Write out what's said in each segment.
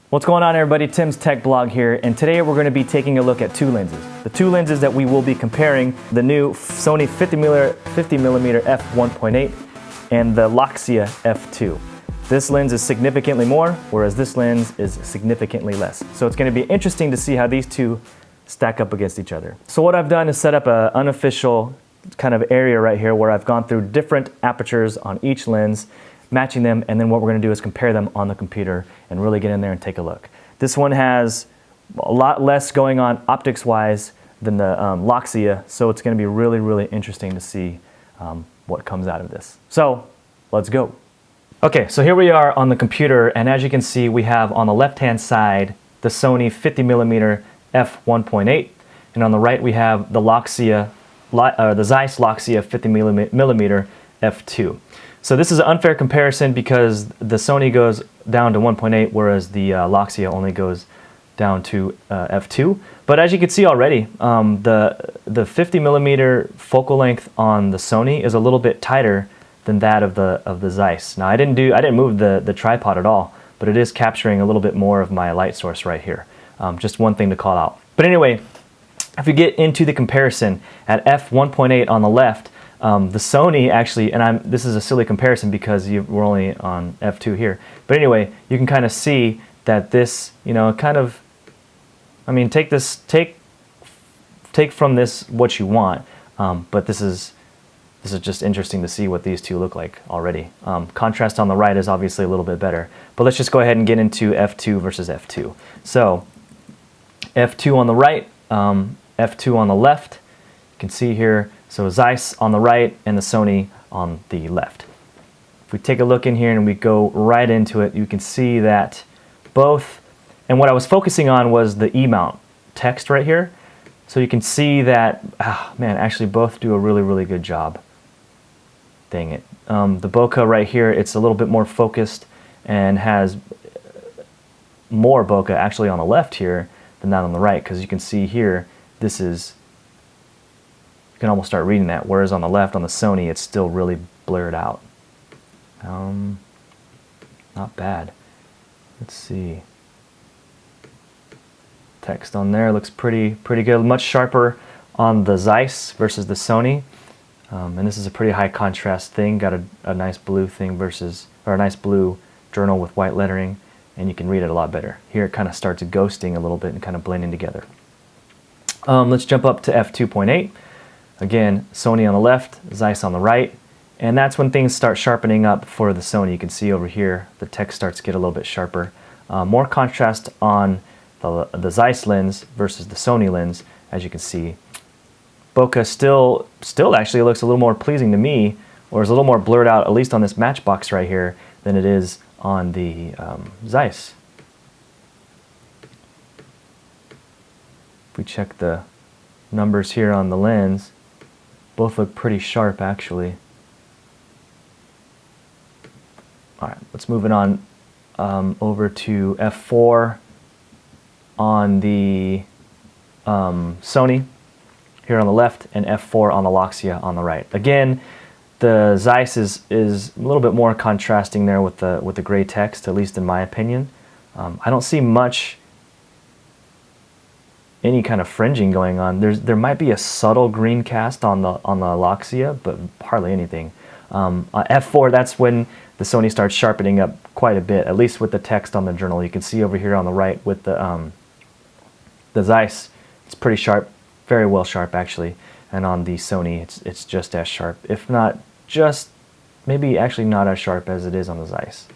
What's going on, everybody? Tim's Tech Blog here, and today we're going to be taking a look at two lenses. The two lenses that we will be comparing, the new Sony 50mm f1.8 and the Loxia f2. This lens is significantly more, whereas this lens is significantly less. So it's going to be interesting to see how these two stack up against each other. So what I've done is set up an unofficial kind of area right here where I've gone through different apertures on each lens, matching them, and then what we're going to do is compare them on the computer and really get in there and take a look. This one has a lot less going on optics-wise than the Loxia, so it's going to be really, really interesting to see what comes out of this. So let's go. Okay, so here we are on the computer, and as you can see, we have on the left-hand side the Sony 50mm f1.8, and on the right we have the Loxia, the Zeiss Loxia 50mm f2. So this is an unfair comparison because the Sony goes down to 1.8, whereas the Loxia only goes down to f2. But as you can see already, the 50mm focal length on the Sony is a little bit tighter than that of the Zeiss. Now I didn't move the tripod at all, but it is capturing a little bit more of my light source right here. Just one thing to call out. But anyway, if you get into the comparison at f1.8 on the left, the Sony actually, and this is a silly comparison because we're only on f2 here, but anyway, you can kind of see that this, kind of, I mean, take from this what you want, but this is just interesting to see what these two look like already. Contrast on the right is obviously a little bit better, but let's just go ahead and get into f2 versus f2. So f2 on the right, f2 on the left. You can see here, so Zeiss on the right and the Sony on the left. If we take a look in here and we go right into it, you can see that both, and what I was focusing on was the E-mount text right here. So you can see that, man, actually both do a really, really good job. Dang it. The bokeh right here, it's a little bit more focused and has more bokeh actually on the left here than that on the right, because you can see here, this is, you can almost start reading that, whereas on the left, on the Sony, it's still really blurred out. Not bad. Let's see. Text on there looks pretty good. Much sharper on the Zeiss versus the Sony. And this is a pretty high contrast thing. Got a nice blue thing versus, or a nice blue journal with white lettering, and you can read it a lot better. Here it kind of starts ghosting a little bit and kind of blending together. Let's jump up to f2.8. Again, Sony on the left, Zeiss on the right, and that's when things start sharpening up for the Sony. You can see over here the text starts to get a little bit sharper. More contrast on the Zeiss lens versus the Sony lens, as you can see. Bokeh still actually looks a little more pleasing to me, or is a little more blurred out, at least on this matchbox right here, than it is on the Zeiss. If we check the numbers here on the lens, both look pretty sharp actually. Alright, let's move it on over to f4 on the Sony here on the left, and f4 on the Loxia on the right. Again, the Zeiss is a little bit more contrasting there with the gray text, at least in my opinion. I don't see any kind of fringing going on. There might be a subtle green cast on the Loxia, but hardly anything. f4, that's when the Sony starts sharpening up quite a bit, at least with the text on the journal. You can see over here on the right with the Zeiss, it's pretty sharp, very well sharp actually, and on the Sony it's just as sharp, if not just, maybe actually not as sharp as it is on the Zeiss.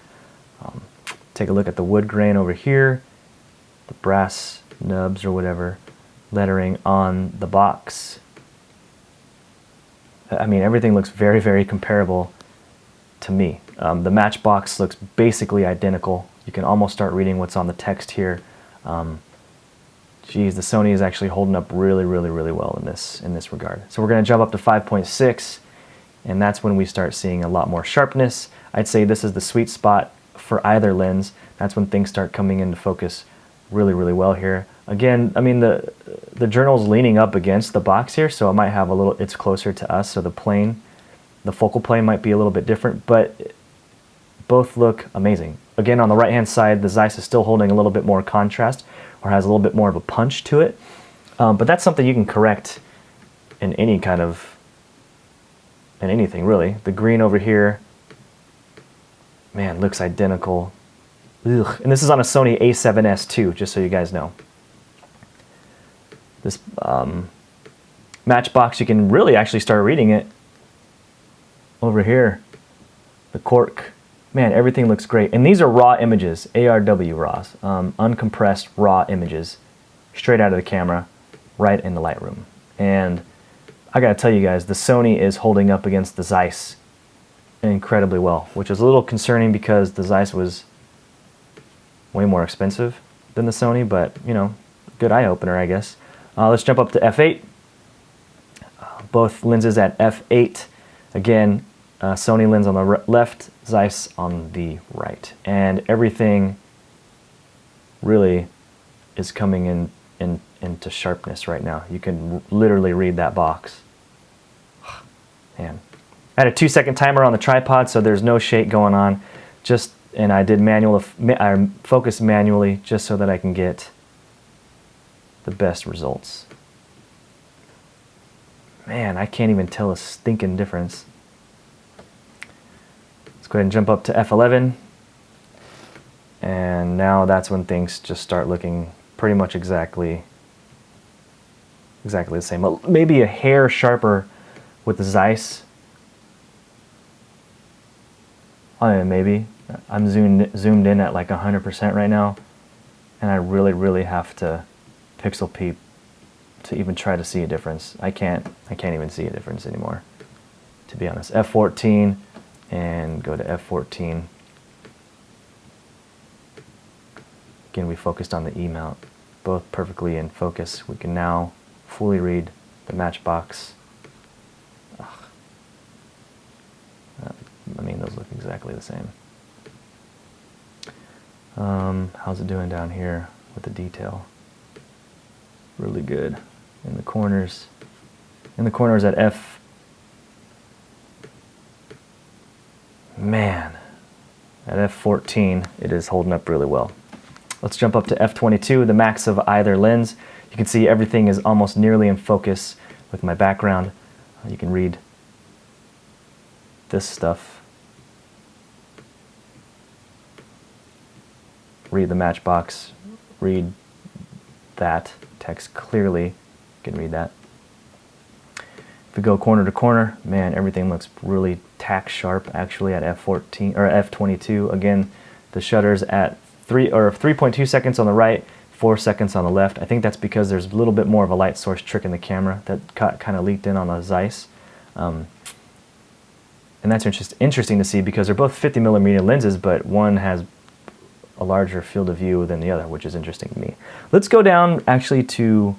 Take a look at the wood grain over here, the brass nubs or whatever lettering on the box. I mean, everything looks very, very comparable to me. The matchbox looks basically identical. You can almost start reading what's on the text here. Geez, the Sony is actually holding up really, really, really well in this regard. So we're going to jump up to 5.6, and that's when we start seeing a lot more sharpness. I'd say this is the sweet spot for either lens. That's when things start coming into focus really, really well here. Again, I mean, the journal's leaning up against the box here, so it might have a little, it's closer to us, so the focal plane might be a little bit different, but both look amazing. again, on the right-hand side, the Zeiss is still holding a little bit more contrast or has a little bit more of a punch to it. But that's something you can correct in any kind of, in anything really. The green over here, man, looks identical. Ugh. And this is on a Sony a7S II, just so you guys know. This matchbox, you can really actually start reading it over here. The cork, man, everything looks great. And these are raw images, ARW RAWs, uncompressed raw images, straight out of the camera, right in the Lightroom. And I gotta tell you guys, the Sony is holding up against the Zeiss incredibly well, which is a little concerning because the Zeiss was way more expensive than the Sony, but you know, good eye opener, I guess. Let's jump up to f8. Both lenses at f8. Again, Sony lens on the left, Zeiss on the right, and everything really is coming into sharpness right now. You can literally read that box. Man, I had a 2-second timer on the tripod, so there's no shake going on. And I did I focused manually just so that I can get the best results. Man, I can't even tell a stinking difference. Let's go ahead and jump up to f11. And now that's when things just start looking pretty much exactly the same. Maybe a hair sharper with the Zeiss. Oh yeah, maybe. I'm zoomed in at like 100% right now, and I really have to pixel peep to even try to see a difference. I can't even see a difference anymore, to be honest. F14 and go to F14. Again, we focused on the E mount, both perfectly in focus. We can now fully read the matchbox. Ugh. I mean, those look exactly the same. How's it doing down here with the detail? Really good. In the corners. In the corners at F. Man, at F14, it is holding up really well. Let's jump up to F22, the max of either lens. You can see everything is almost nearly in focus with my background. You can read this stuff. Read the matchbox, read that text clearly. You can read that. If we go corner to corner, man, everything looks really tack sharp actually at F14 or F22. Again, the shutters at 3.2 seconds on the right, 4 seconds on the left. I think that's because there's a little bit more of a light source trick in the camera that kind of leaked in on the Zeiss. And that's interesting to see because they're both 50mm lenses, but one has a larger field of view than the other, which is interesting to me. Let's go down actually to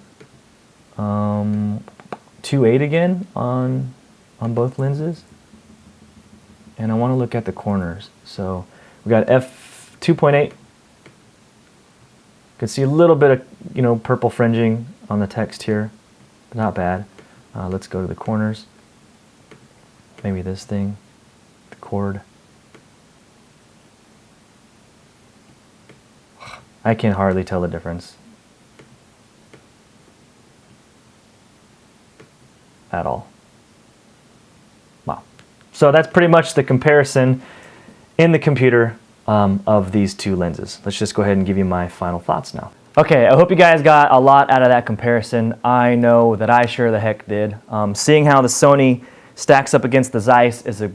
2.8 again on both lenses. And I want to look at the corners. So we got f2.8. You can see a little bit of, you know, purple fringing on the text here, but not bad. Let's go to the corners. Maybe this thing, the cord. I can hardly tell the difference at all. Wow. So that's pretty much the comparison in the computer of these two lenses. Let's just go ahead and give you my final thoughts now. Okay, I hope you guys got a lot out of that comparison. I know that I sure the heck did. Seeing how the Sony stacks up against the Zeiss is a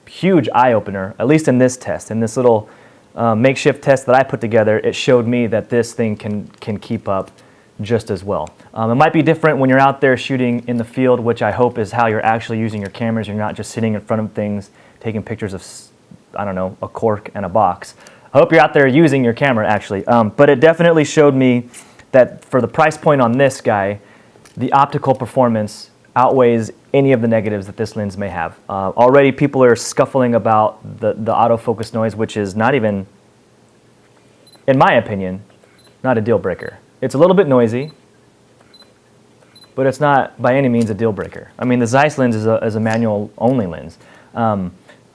huge eye-opener, at least in this test, in this little makeshift test that I put together. It showed me that this thing can keep up just as well. It might be different when you're out there shooting in the field, which I hope is how you're actually using your cameras. You're not just sitting in front of things, taking pictures of, I don't know, a cork and a box. I hope you're out there using your camera actually. But it definitely showed me that for the price point on this guy, the optical performance outweighs any of the negatives that this lens may have. Already people are scuffling about the autofocus noise, which is not even, in my opinion, not a deal breaker. It's a little bit noisy, but it's not by any means a deal breaker. I mean, the Zeiss lens is a manual only lens.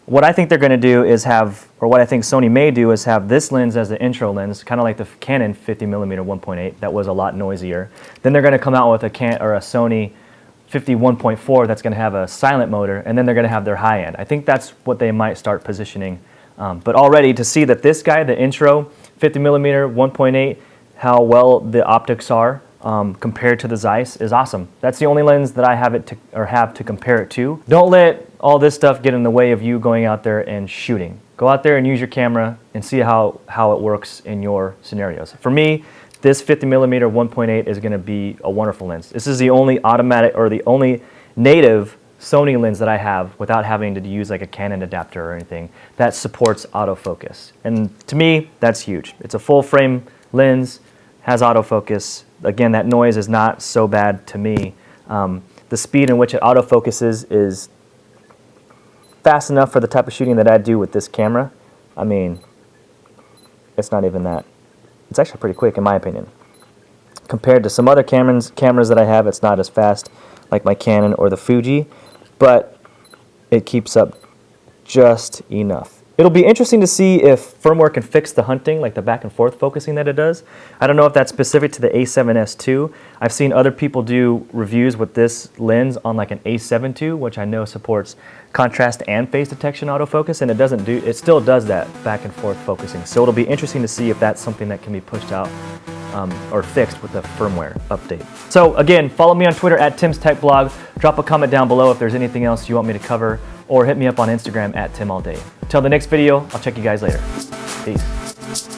What I think they're going to do is have, or what I think Sony may do is have this lens as the intro lens, kind of like the Canon 50mm 1.8 that was a lot noisier. Then they're going to come out with a Sony 50mm 1.4 that's going to have a silent motor, and then they're going to have their high end. I think that's what they might start positioning. But already to see that this guy, the intro 50mm 1.8, how well the optics are compared to the Zeiss is awesome. That's the only lens that I have to compare it to. Don't let all this stuff get in the way of you going out there and shooting. Go out there and use your camera and see how it works in your scenarios. For me, this 50mm 1.8 is going to be a wonderful lens. This is the only automatic or the only native Sony lens that I have without having to use like a Canon adapter or anything that supports autofocus. And to me, that's huge. It's a full frame lens, has autofocus. Again, that noise is not so bad to me. The speed in which it autofocuses is fast enough for the type of shooting that I do with this camera. I mean, it's not even that. It's actually pretty quick in my opinion. Compared to some other cameras that I have, it's not as fast like my Canon or the Fuji, but it keeps up just enough. It'll be interesting to see if firmware can fix the hunting, like the back and forth focusing that it does. I don't know if that's specific to the A7S II. I've seen other people do reviews with this lens on like an A7 II, which I know supports contrast and phase detection autofocus, and it still does that back and forth focusing. So it'll be interesting to see if that's something that can be pushed out or fixed with the firmware update. So again, follow me on Twitter at Tim's Tech Blog. Drop a comment down below if there's anything else you want me to cover, or hit me up on Instagram at TimAllDay. Until the next video, I'll check you guys later. Peace.